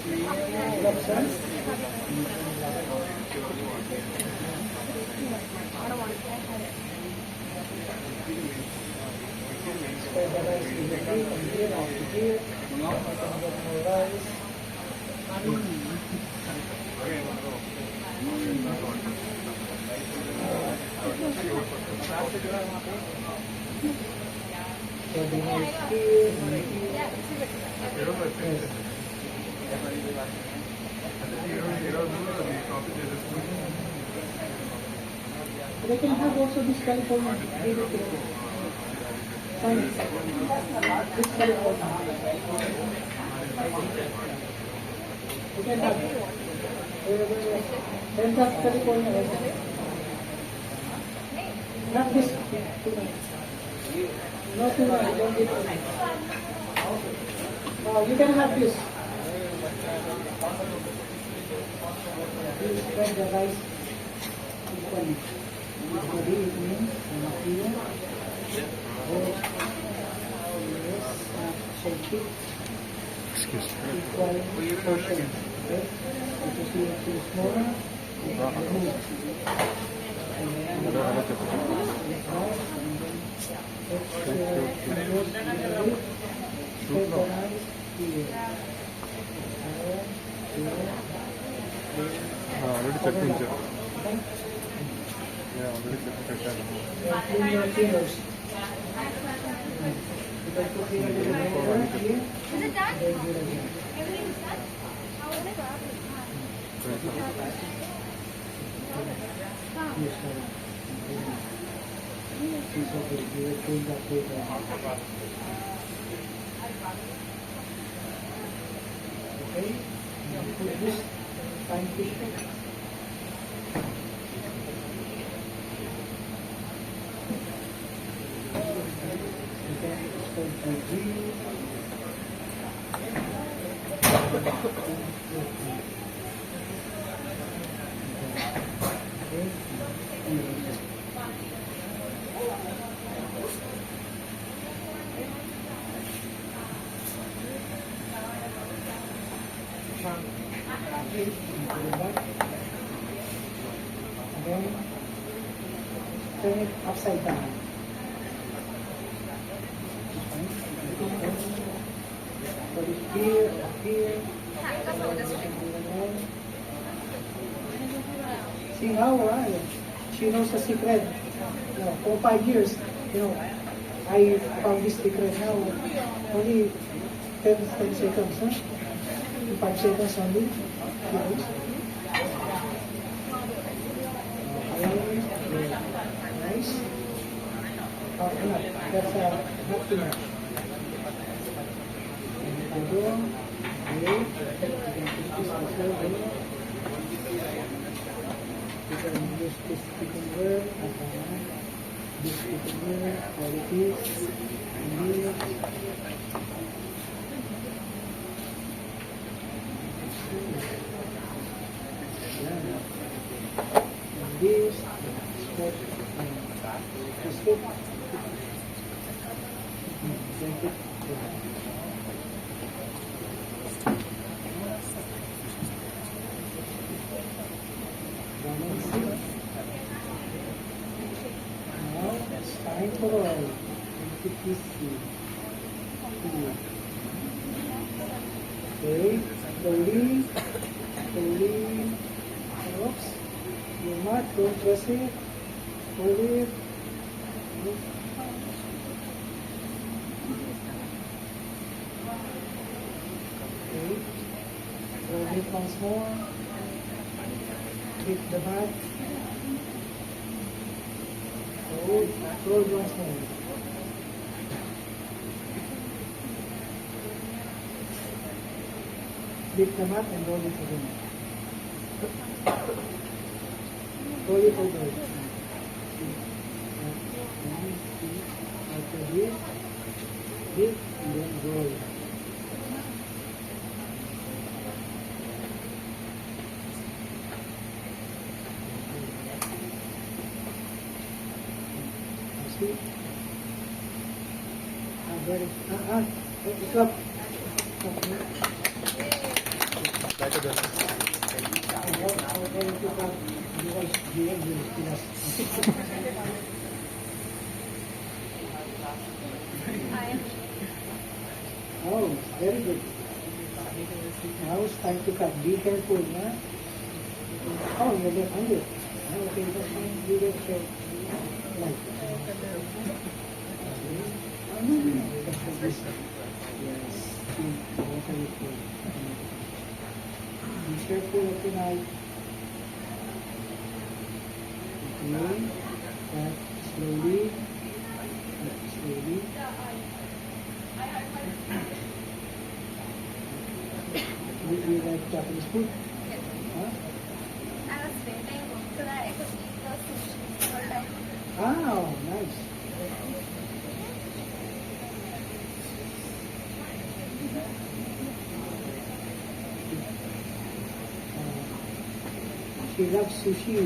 Spread the rice evenly from here out to here. You can get more rice. So the rice here and here. Yes. They can have also this California. Fine. This California. You can have. Then that California also. Not this. No tuna, I don't eat tuna. You can have this. You spread the rice equally. Equally, it means here. Shake it. Excuse me. Equal portion. Okay? If you see it too smaller, you can remove. Already checking, sir. Yeah, already checking. Clean your fingers. If I put here a little more here, Is it done? then do it again. Everything's done? How will it go? Yes, sir. Piece of it here, clean that paper. Okay? Now put this fine fish. Okay, spread by green. Then turn it upside down. Put it here, up here. See how she knows the secret. For 5 years, I found this secret now. Only 10 seconds, huh? 5 seconds only. Nice. Enough. That's not too much. You can use this chicken word, this chicken word, how it is, and here. And this, spread, twist it. Drink it. Now it's time for oil. Okay, slowly. Oops. You're not, don't press it. Hold it. Okay. Hold it once more. Hit the back. Hold once more. Flip the mat and roll it again. Roll it over. After this, and then roll. See? Very, it's up. to have device GM with Pilas. Oh, very good. Now it's time to cut. Be careful, huh? Oh, you're left-handed. Okay, that's fine. You get your light. Yes. What are you doing? Be careful of the knife. Okay. Cut slowly. Cut slowly. Would you like Japanese food? Huh? I was waiting so that I could eat the sushi all time. Oh, nice. She loves sushi.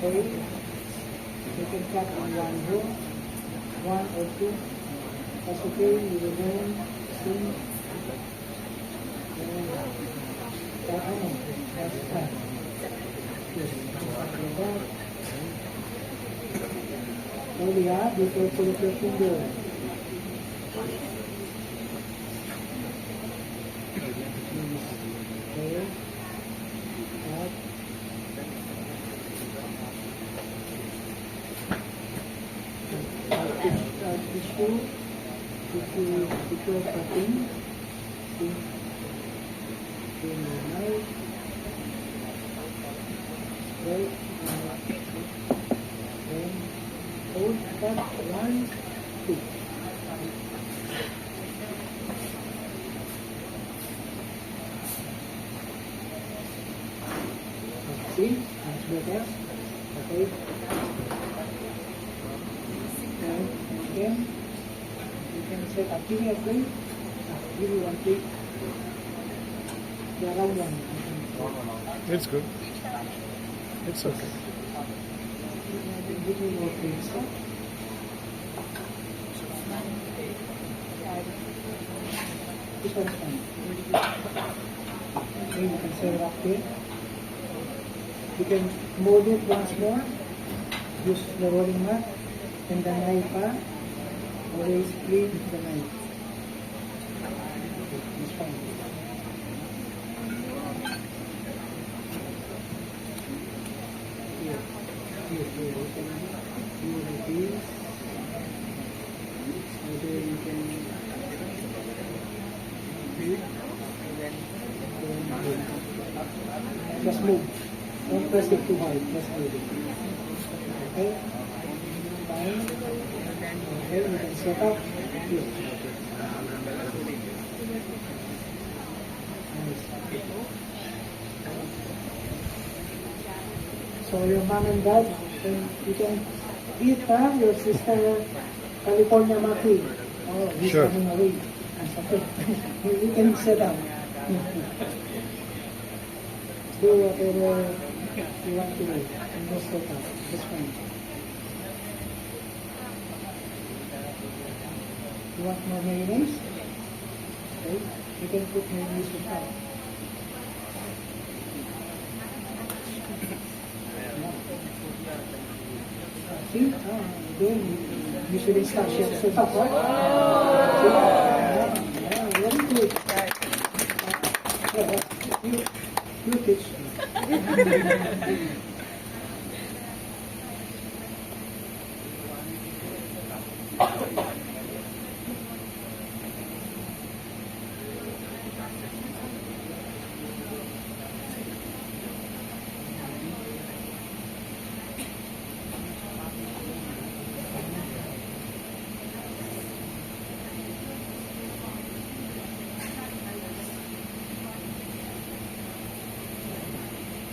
Okay. You can cut on one row, one or two. That's okay. You will learn soon. That's fine. Yes. Like that. Slowly, be careful of your finger. Okay. Cut. Tissue, if you are cutting, in the knife, right, then hold that 1, 2. See, that's better. Okay. And again, you can set up. Give me a plate. Give me one plate. The round one. It's good. It's okay. Give me more plates. Huh? This one's fine. Okay, you can set it up here. You can mold it once more. Use the rolling mat. And the knife, always clean the knife. It's fine. Here, you can do like this. So there you can just move. Don't press it too hard. Just move it. Okay? Fine. Okay, we can set up here. Nice. So your mom and dad, you can eat, your sister, California Maki. Oh, he's Sure. coming away. That's okay. You can set up. Do whatever you want to do. And just set up. That's fine. You want more mayonnaise? Okay. You can put mayonnaise on top. See? Again, usually start chefs on top, right? See? Very good. You teach me.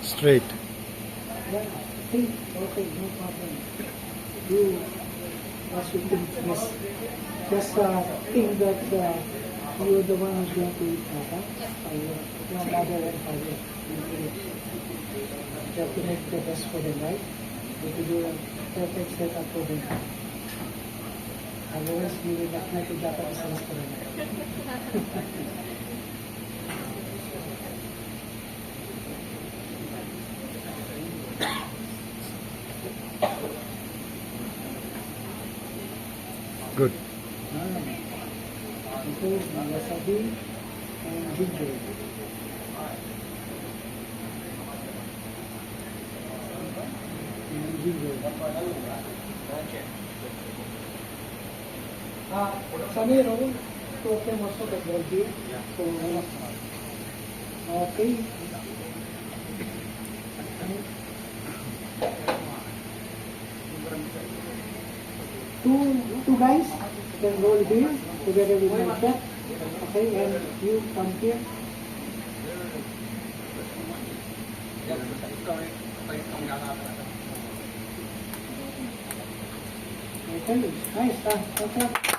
Straight. Yeah, think, okay, no problem. Do what you think is just think that you're the one who's going to eat that, huh? Your mother and father. You have to make the best for them, right? You have to do a perfect setup for them. Otherwise, we will not make a Japanese restaurant. Good. Ito, wasabi and ginger. And ginger. Samiro, ito okay mo sa kagwaldi. Okay. Two guys can roll here together with my chef. Okay, and you come here. Okay, nice. Okay.